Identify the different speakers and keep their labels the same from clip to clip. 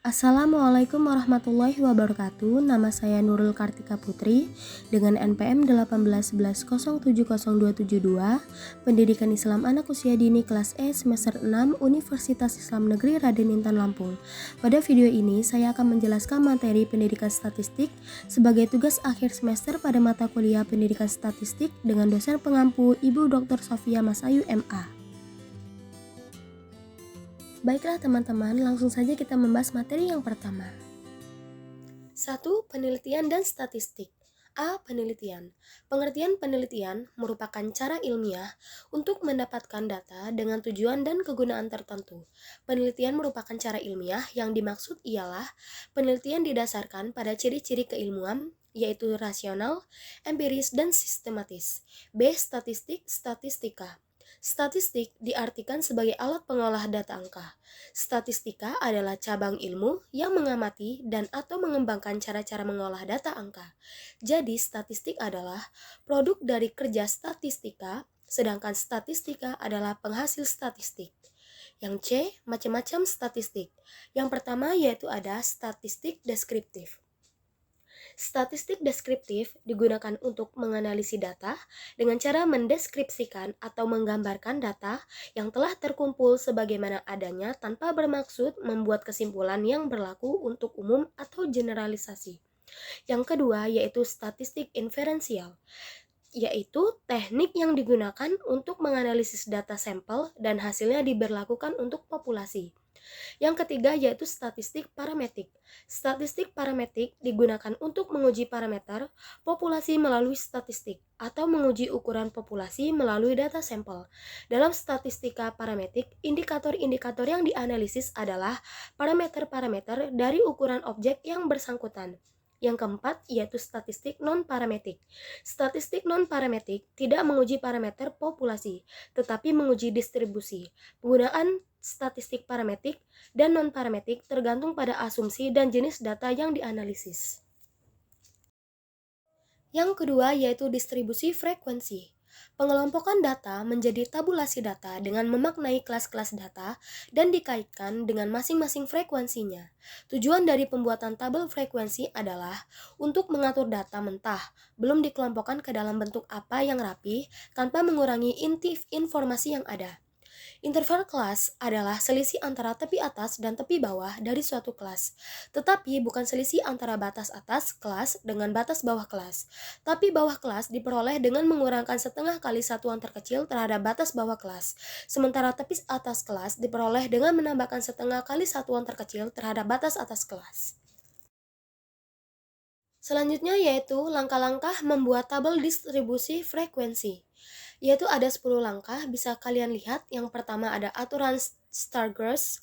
Speaker 1: Assalamualaikum warahmatullahi wabarakatuh. Nama saya Nurul Kartika Putri dengan NPM 1811070272, Pendidikan Islam Anak Usia Dini kelas E semester 6 Universitas Islam Negeri Raden Intan Lampung. Pada video ini saya akan menjelaskan materi pendidikan statistik sebagai tugas akhir semester pada mata kuliah Pendidikan Statistik dengan dosen pengampu Ibu Dr. Sofia Masayu MA. Baiklah teman-teman, langsung saja kita membahas materi yang pertama. 1. Penelitian dan statistik. A. Penelitian. Pengertian penelitian merupakan cara ilmiah untuk mendapatkan data dengan tujuan dan kegunaan tertentu. Penelitian merupakan cara ilmiah yang dimaksud ialah penelitian didasarkan pada ciri-ciri keilmuan, yaitu rasional, empiris, dan sistematis. B. Statistik, statistika. Statistik diartikan sebagai alat pengolah data angka. Statistika adalah cabang ilmu yang mengamati dan atau mengembangkan cara-cara mengolah data angka. Jadi, statistik adalah produk dari kerja statistika, sedangkan statistika adalah penghasil statistik. Yang C, macam-macam statistik. Yang pertama yaitu ada statistik deskriptif. Statistik deskriptif digunakan untuk menganalisis data dengan cara mendeskripsikan atau menggambarkan data yang telah terkumpul sebagaimana adanya tanpa bermaksud membuat kesimpulan yang berlaku untuk umum atau generalisasi. Yang kedua yaitu statistik inferensial, yaitu teknik yang digunakan untuk menganalisis data sampel dan hasilnya diberlakukan untuk populasi. Yang ketiga yaitu statistik parametrik. Statistik parametrik digunakan untuk menguji parameter populasi melalui statistik atau menguji ukuran populasi melalui data sampel. Dalam statistika parametrik, indikator-indikator yang dianalisis adalah parameter-parameter dari ukuran objek yang bersangkutan. Yang keempat yaitu statistik non-parametrik. Statistik non-parametrik tidak menguji parameter populasi, tetapi menguji distribusi. Penggunaan statistik parametrik dan non-parametrik tergantung pada asumsi dan jenis data yang dianalisis. Yang kedua yaitu distribusi frekuensi. Pengelompokan data menjadi tabulasi data dengan memaknai kelas-kelas data dan dikaitkan dengan masing-masing frekuensinya. Tujuan dari pembuatan tabel frekuensi adalah untuk mengatur data mentah, belum dikelompokkan ke dalam bentuk apa yang rapi tanpa mengurangi inti informasi yang ada. Interval kelas adalah selisih antara tepi atas dan tepi bawah dari suatu kelas, tetapi bukan selisih antara batas atas kelas dengan batas bawah kelas. Tapi bawah kelas diperoleh dengan mengurangkan setengah kali satuan terkecil terhadap batas bawah kelas, sementara tepi atas kelas diperoleh dengan menambahkan setengah kali satuan terkecil terhadap batas atas kelas. Selanjutnya yaitu langkah-langkah membuat tabel distribusi frekuensi. Yaitu ada 10 langkah, bisa kalian lihat. Yang pertama ada aturan Stargers.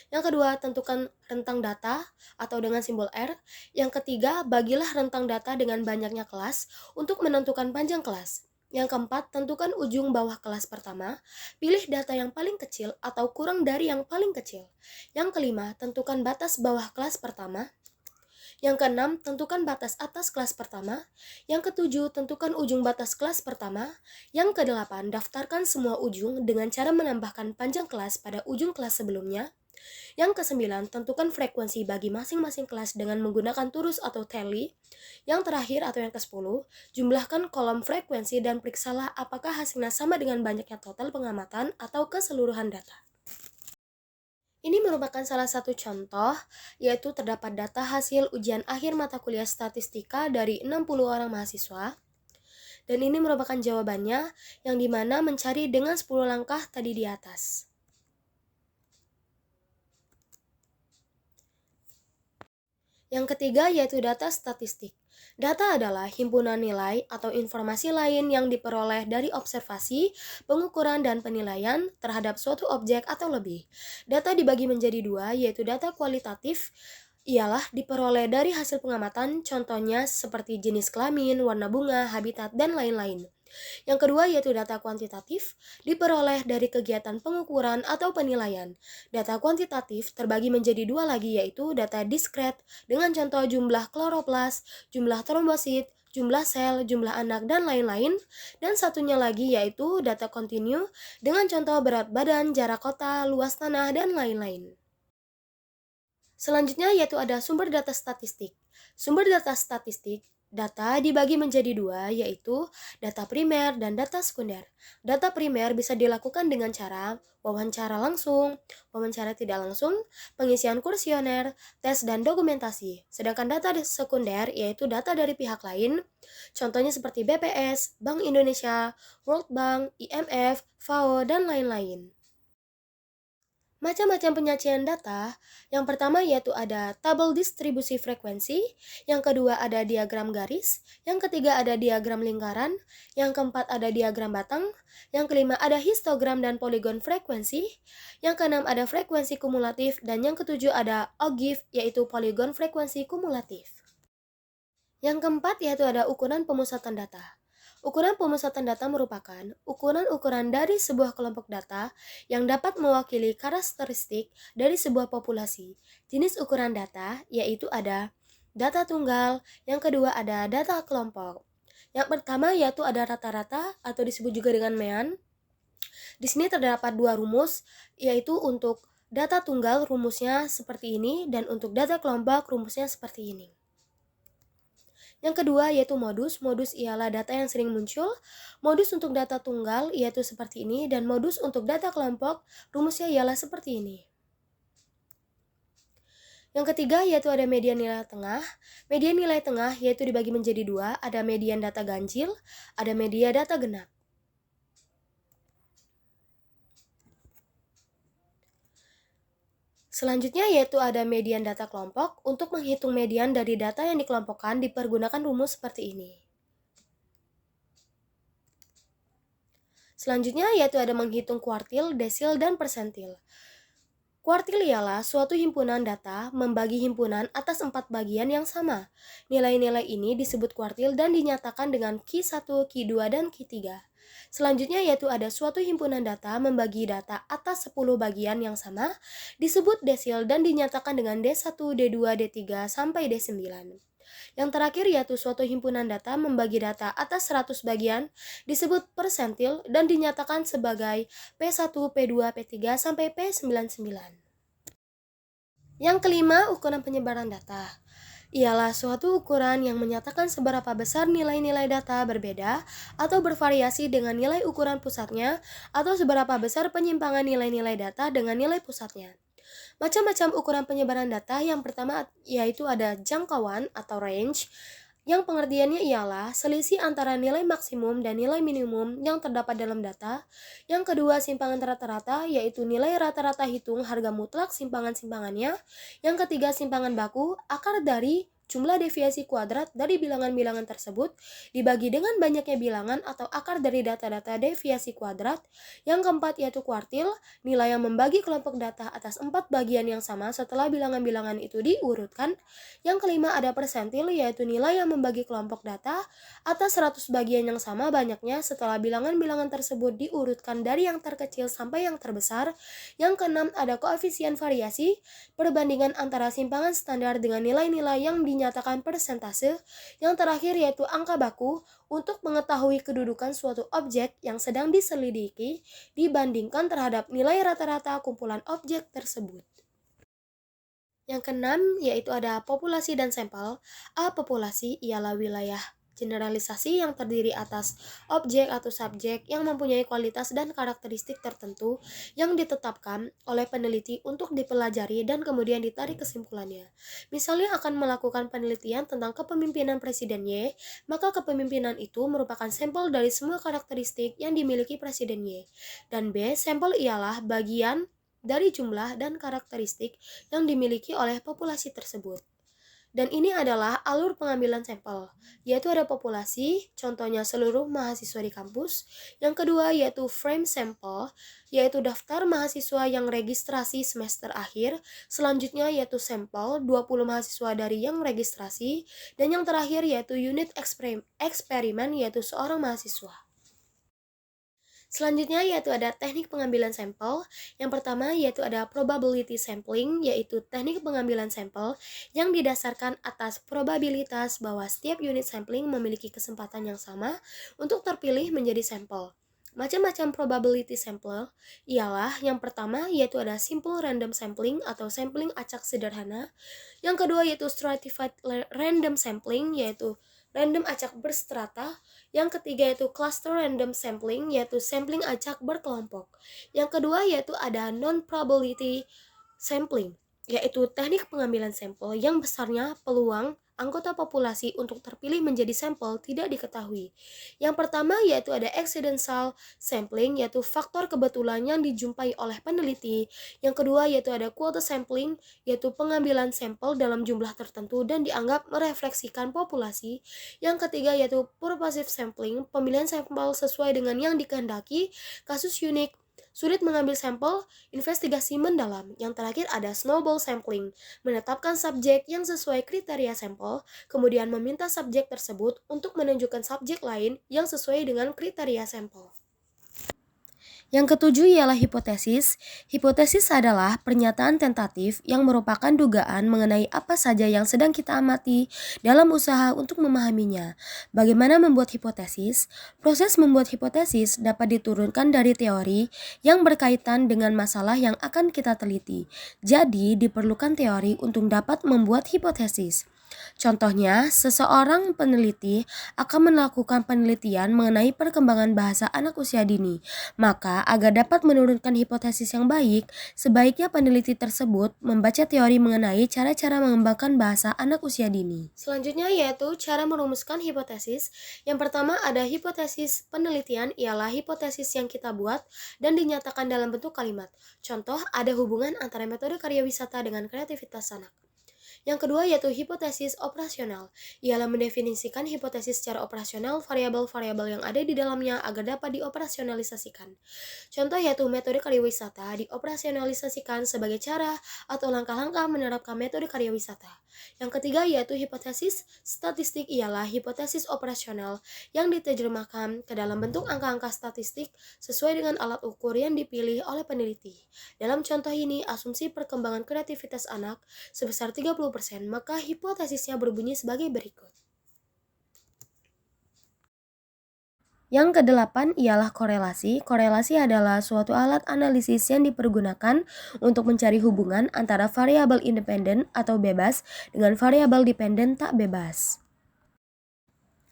Speaker 1: Yang kedua, tentukan rentang data atau dengan simbol R. Yang ketiga, bagilah rentang data dengan banyaknya kelas untuk menentukan panjang kelas. Yang keempat, tentukan ujung bawah kelas pertama. Pilih data yang paling kecil atau kurang dari yang paling kecil. Yang kelima, tentukan batas bawah kelas pertama. Yang keenam, tentukan batas atas kelas pertama. Yang ketujuh, tentukan ujung batas kelas pertama. Yang kedelapan, daftarkan semua ujung dengan cara menambahkan panjang kelas pada ujung kelas sebelumnya. Yang kesembilan, tentukan frekuensi bagi masing-masing kelas dengan menggunakan turus atau tally. Yang terakhir atau yang ke-10, jumlahkan kolom frekuensi dan periksalah apakah hasilnya sama dengan banyaknya total pengamatan atau keseluruhan data. Ini merupakan salah satu contoh, yaitu terdapat data hasil ujian akhir mata kuliah statistika dari 60 orang mahasiswa. Dan ini merupakan jawabannya, yang dimana mencari dengan 10 langkah tadi di atas. Yang ketiga yaitu data statistik. Data adalah himpunan nilai atau informasi lain yang diperoleh dari observasi, pengukuran, dan penilaian terhadap suatu objek atau lebih. Data dibagi menjadi dua, yaitu data kualitatif, ialah diperoleh dari hasil pengamatan, contohnya seperti jenis kelamin, warna bunga, habitat, dan lain-lain. Yang kedua yaitu data kuantitatif, diperoleh dari kegiatan pengukuran atau penilaian. Data kuantitatif terbagi menjadi dua lagi, yaitu data diskret dengan contoh jumlah kloroplas, jumlah trombosit, jumlah sel, jumlah anak, dan lain-lain. Dan satunya lagi yaitu data kontinu dengan contoh berat badan, jarak kota, luas tanah, dan lain-lain. Selanjutnya yaitu ada sumber data statistik. Sumber data statistik, data dibagi menjadi dua, yaitu data primer dan data sekunder. Data primer bisa dilakukan dengan cara wawancara langsung, wawancara tidak langsung, pengisian kuesioner, tes dan dokumentasi. Sedangkan data sekunder yaitu data dari pihak lain, contohnya seperti BPS, Bank Indonesia, World Bank, IMF, FAO, dan lain-lain. Macam-macam penyajian data, yang pertama yaitu ada tabel distribusi frekuensi, yang kedua ada diagram garis, yang ketiga ada diagram lingkaran, yang keempat ada diagram batang, yang kelima ada histogram dan poligon frekuensi, yang keenam ada frekuensi kumulatif, dan yang ketujuh ada ogive yaitu poligon frekuensi kumulatif. Yang keempat yaitu ada ukuran pemusatan data. Ukuran pemusatan data merupakan ukuran-ukuran dari sebuah kelompok data yang dapat mewakili karakteristik dari sebuah populasi. Jenis ukuran data yaitu ada data tunggal, yang kedua ada data kelompok. Yang pertama yaitu ada rata-rata atau disebut juga dengan mean. Di sini terdapat dua rumus, yaitu untuk data tunggal rumusnya seperti ini dan untuk data kelompok rumusnya seperti ini. Yang kedua yaitu modus. Modus ialah data yang sering muncul. Modus untuk data tunggal yaitu seperti ini, dan modus untuk data kelompok rumusnya ialah seperti ini. Yang ketiga yaitu ada median nilai tengah. Median nilai tengah yaitu dibagi menjadi dua, ada median data ganjil, ada median data genap. Selanjutnya yaitu ada median data kelompok. Untuk menghitung median dari data yang dikelompokkan dipergunakan rumus seperti ini. Selanjutnya yaitu ada menghitung kuartil, desil, dan persentil. Kuartil ialah suatu himpunan data membagi himpunan atas 4 bagian yang sama. Nilai-nilai ini disebut kuartil dan dinyatakan dengan Q1, Q2, dan Q3. Selanjutnya yaitu ada suatu himpunan data membagi data atas 10 bagian yang sama, disebut desil dan dinyatakan dengan D1, D2, D3, sampai D9. Yang terakhir yaitu suatu himpunan data membagi data atas 100 bagian, disebut persentil dan dinyatakan sebagai P1, P2, P3, sampai P99. Yang kelima, ukuran penyebaran data. Ialah suatu ukuran yang menyatakan seberapa besar nilai-nilai data berbeda atau bervariasi dengan nilai ukuran pusatnya, atau seberapa besar penyimpangan nilai-nilai data dengan nilai pusatnya. Macam-macam ukuran penyebaran data. Yang pertama yaitu ada jangkauan atau range, yang pengertiannya ialah selisih antara nilai maksimum dan nilai minimum yang terdapat dalam data. Yang kedua, simpangan rata-rata, yaitu nilai rata-rata hitung harga mutlak simpangan-simpangannya. Yang ketiga, simpangan baku, akar dari jumlah deviasi kuadrat dari bilangan-bilangan tersebut dibagi dengan banyaknya bilangan atau akar dari data-data deviasi kuadrat. Yang keempat yaitu kuartil, nilai yang membagi kelompok data atas 4 bagian yang sama setelah bilangan-bilangan itu diurutkan. Yang kelima ada persentil, yaitu nilai yang membagi kelompok data atas 100 bagian yang sama banyaknya setelah bilangan-bilangan tersebut diurutkan dari yang terkecil sampai yang terbesar. Yang keenam ada koefisien variasi, perbandingan antara simpangan standar dengan nilai-nilai yang dinyatakan persentase. Yang terakhir yaitu angka baku, untuk mengetahui kedudukan suatu objek yang sedang diselidiki dibandingkan terhadap nilai rata-rata kumpulan objek tersebut. Yang keenam yaitu ada populasi dan sampel. A. Populasi ialah wilayah generalisasi yang terdiri atas objek atau subjek yang mempunyai kualitas dan karakteristik tertentu yang ditetapkan oleh peneliti untuk dipelajari dan kemudian ditarik kesimpulannya. Misalnya akan melakukan penelitian tentang kepemimpinan Presiden Y, maka kepemimpinan itu merupakan sampel dari semua karakteristik yang dimiliki Presiden Y. Dan B. Sampel ialah bagian dari jumlah dan karakteristik yang dimiliki oleh populasi tersebut. Dan ini adalah alur pengambilan sampel, yaitu ada populasi, contohnya seluruh mahasiswa di kampus. Yang kedua yaitu frame sample, yaitu daftar mahasiswa yang registrasi semester akhir. Selanjutnya yaitu sampel, 20 mahasiswa dari yang registrasi. Dan yang terakhir yaitu unit eksperimen, yaitu seorang mahasiswa. Selanjutnya yaitu ada teknik pengambilan sampel. Yang pertama yaitu ada probability sampling, yaitu teknik pengambilan sampel yang didasarkan atas probabilitas bahwa setiap unit sampling memiliki kesempatan yang sama untuk terpilih menjadi sampel. Macam-macam probability sample ialah yang pertama yaitu ada simple random sampling atau sampling acak sederhana. Yang kedua yaitu stratified random sampling yaitu random acak berstrata. Yang ketiga yaitu cluster random sampling yaitu sampling acak berkelompok. Yang kedua yaitu ada non-probability sampling yaitu teknik pengambilan sampel yang besarnya peluang anggota populasi untuk terpilih menjadi sampel tidak diketahui. Yang pertama yaitu ada accidental sampling yaitu faktor kebetulan yang dijumpai oleh peneliti. Yang kedua yaitu ada quota sampling yaitu pengambilan sampel dalam jumlah tertentu dan dianggap merefleksikan populasi. Yang ketiga yaitu purposive sampling, pemilihan sampel sesuai dengan yang dikehendaki, kasus unik, sulit mengambil sampel, investigasi mendalam. Yang terakhir ada snowball sampling, menetapkan subjek yang sesuai kriteria sampel, kemudian meminta subjek tersebut untuk menunjukkan subjek lain yang sesuai dengan kriteria sampel. Yang ketujuh ialah hipotesis. Hipotesis adalah pernyataan tentatif yang merupakan dugaan mengenai apa saja yang sedang kita amati dalam usaha untuk memahaminya. Bagaimana membuat hipotesis? Proses membuat hipotesis dapat diturunkan dari teori yang berkaitan dengan masalah yang akan kita teliti. Jadi, diperlukan teori untuk dapat membuat hipotesis. Contohnya, seseorang peneliti akan melakukan penelitian mengenai perkembangan bahasa anak usia dini. Maka, agar dapat menurunkan hipotesis yang baik, sebaiknya peneliti tersebut membaca teori mengenai cara-cara mengembangkan bahasa anak usia dini. Selanjutnya yaitu cara merumuskan hipotesis. Yang pertama ada hipotesis penelitian ialah hipotesis yang kita buat dan dinyatakan dalam bentuk kalimat. Contoh, ada hubungan antara metode karya wisata dengan kreativitas anak. Yang kedua yaitu hipotesis operasional, ialah mendefinisikan hipotesis secara operasional variabel-variabel yang ada di dalamnya agar dapat dioperasionalisasikan. Contoh yaitu metode karya wisata dioperasionalisasikan sebagai cara atau langkah-langkah menerapkan metode karya wisata. Yang ketiga yaitu hipotesis statistik ialah hipotesis operasional yang diterjemahkan ke dalam bentuk angka-angka statistik sesuai dengan alat ukur yang dipilih oleh peneliti. Dalam contoh ini, asumsi perkembangan kreativitas anak sebesar 30%, maka hipotesisnya berbunyi sebagai berikut. Yang kedelapan ialah korelasi. Korelasi adalah suatu alat analisis yang dipergunakan untuk mencari hubungan antara variabel independen atau bebas dengan variabel dependen tak bebas.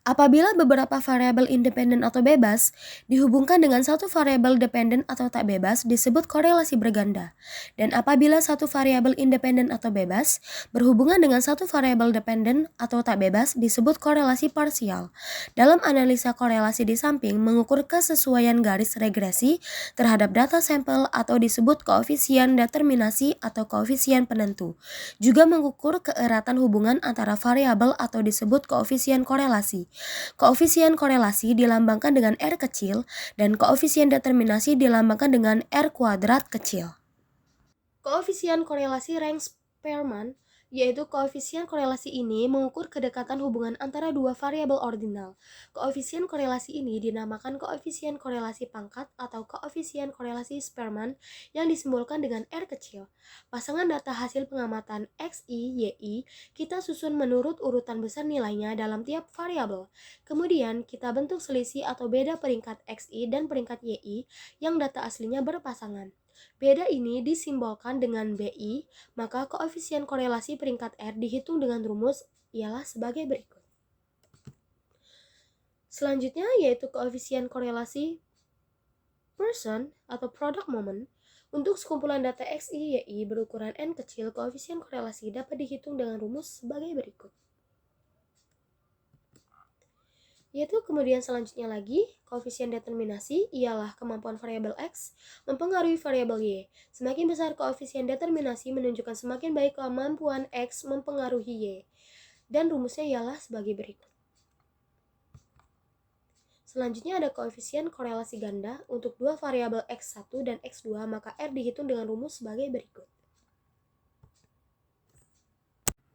Speaker 1: Apabila beberapa variabel independen atau bebas dihubungkan dengan satu variabel dependen atau tak bebas disebut korelasi berganda. Dan apabila satu variabel independen atau bebas berhubungan dengan satu variabel dependen atau tak bebas disebut korelasi parsial. Dalam analisa korelasi di samping mengukur kesesuaian garis regresi terhadap data sampel atau disebut koefisien determinasi atau koefisien penentu. Juga mengukur keeratan hubungan antara variabel atau disebut koefisien korelasi. Koefisien korelasi dilambangkan dengan R kecil dan koefisien determinasi dilambangkan dengan R kuadrat kecil. Koefisien korelasi Range-Spearman yaitu koefisien korelasi ini mengukur kedekatan hubungan antara dua variabel ordinal. Koefisien korelasi ini dinamakan koefisien korelasi pangkat atau koefisien korelasi Spearman yang disimbolkan dengan R kecil. Pasangan data hasil pengamatan XI, YI kita susun menurut urutan besar nilainya dalam tiap variabel. Kemudian kita bentuk selisih atau beda peringkat XI dan peringkat YI yang data aslinya berpasangan. Beda ini disimbolkan dengan BI, maka koefisien korelasi peringkat R dihitung dengan rumus ialah sebagai berikut. Selanjutnya yaitu koefisien korelasi person atau product moment. Untuk sekumpulan data XI, YI berukuran N kecil, koefisien korelasi dapat dihitung dengan rumus sebagai berikut. Yaitu kemudian selanjutnya lagi, koefisien determinasi ialah kemampuan variabel X mempengaruhi variabel Y. Semakin besar koefisien determinasi menunjukkan semakin baik kemampuan X mempengaruhi Y. Dan rumusnya ialah sebagai berikut. Selanjutnya ada koefisien korelasi ganda untuk dua variabel X1 dan X2, maka R dihitung dengan rumus sebagai berikut.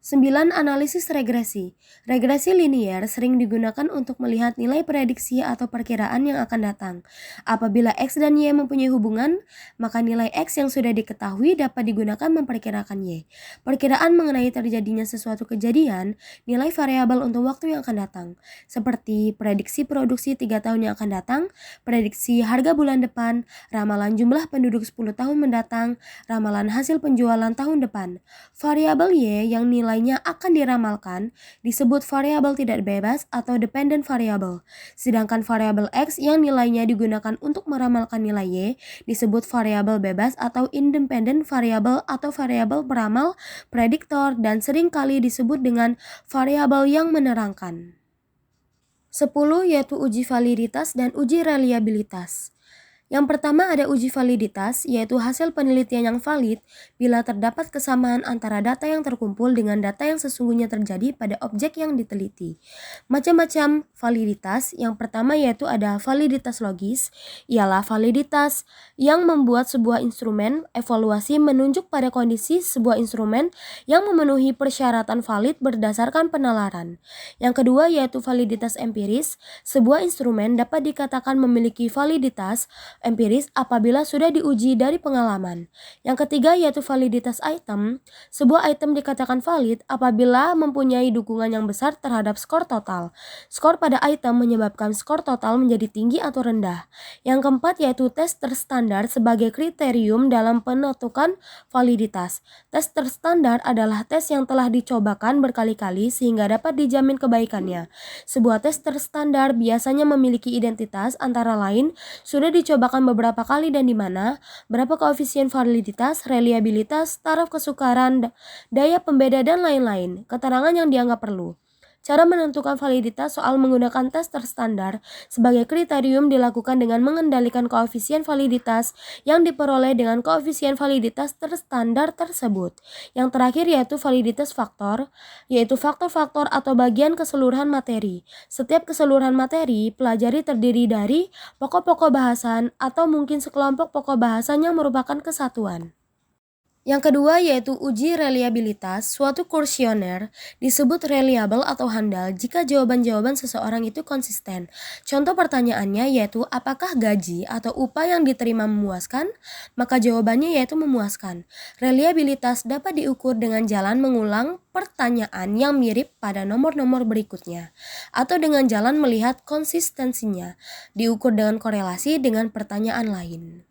Speaker 1: 9. Analisis regresi. Regresi linier sering digunakan untuk melihat nilai prediksi atau perkiraan yang akan datang. Apabila X dan Y mempunyai hubungan, maka nilai X yang sudah diketahui dapat digunakan memperkirakan Y. Perkiraan mengenai terjadinya sesuatu kejadian, nilai variabel untuk waktu yang akan datang, seperti prediksi produksi 3 tahun yang akan datang, prediksi harga bulan depan, ramalan jumlah penduduk 10 tahun mendatang, ramalan hasil penjualan tahun depan. Variabel Y yang nilainya akan diramalkan disebut variabel tidak bebas atau dependent variable. Sedangkan variabel X yang nilainya digunakan untuk meramalkan nilai Y disebut variabel bebas atau independent variable atau variabel peramal, prediktor, dan seringkali disebut dengan variabel yang menerangkan. 10 yaitu uji validitas dan uji reliabilitas. Yang pertama ada uji validitas, yaitu hasil penelitian yang valid bila terdapat kesamaan antara data yang terkumpul dengan data yang sesungguhnya terjadi pada objek yang diteliti. Macam-macam validitas, yang pertama yaitu ada validitas logis, ialah validitas yang membuat sebuah instrumen evaluasi menunjuk pada kondisi sebuah instrumen yang memenuhi persyaratan valid berdasarkan penalaran. Yang kedua yaitu validitas empiris, sebuah instrumen dapat dikatakan memiliki validitas empiris apabila sudah diuji dari pengalaman. Yang ketiga yaitu validitas item. Sebuah item dikatakan valid apabila mempunyai dukungan yang besar terhadap skor total. Skor pada item menyebabkan skor total menjadi tinggi atau rendah. Yang keempat yaitu tes terstandar sebagai kriterium dalam penentukan validitas. Tes terstandar adalah tes yang telah dicobakan berkali-kali sehingga dapat dijamin kebaikannya. Sebuah tes terstandar biasanya memiliki identitas antara lain sudah dicobakan beberapa kali dan di mana, berapa koefisien validitas, reliabilitas, taraf kesukaran, daya pembeda, dan lain-lain, keterangan yang dianggap perlu. Cara menentukan validitas soal menggunakan tes terstandar sebagai kriterium dilakukan dengan mengendalikan koefisien validitas yang diperoleh dengan koefisien validitas terstandar tersebut. Yang terakhir yaitu validitas faktor, yaitu faktor-faktor atau bagian keseluruhan materi. Setiap keseluruhan materi pelajari terdiri dari pokok-pokok bahasan atau mungkin sekelompok pokok bahasan yang merupakan kesatuan. Yang kedua yaitu uji reliabilitas. Suatu kuesioner disebut reliable atau handal jika jawaban-jawaban seseorang itu konsisten. Contoh pertanyaannya yaitu apakah gaji atau upah yang diterima memuaskan? Maka jawabannya yaitu memuaskan. Reliabilitas dapat diukur dengan jalan mengulang pertanyaan yang mirip pada nomor-nomor berikutnya atau dengan jalan melihat konsistensinya, diukur dengan korelasi dengan pertanyaan lain.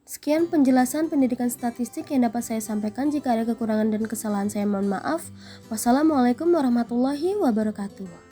Speaker 1: Sekian penjelasan pendidikan statistik yang dapat saya sampaikan. Jika ada kekurangan dan kesalahan saya mohon maaf. Wassalamualaikum warahmatullahi wabarakatuh.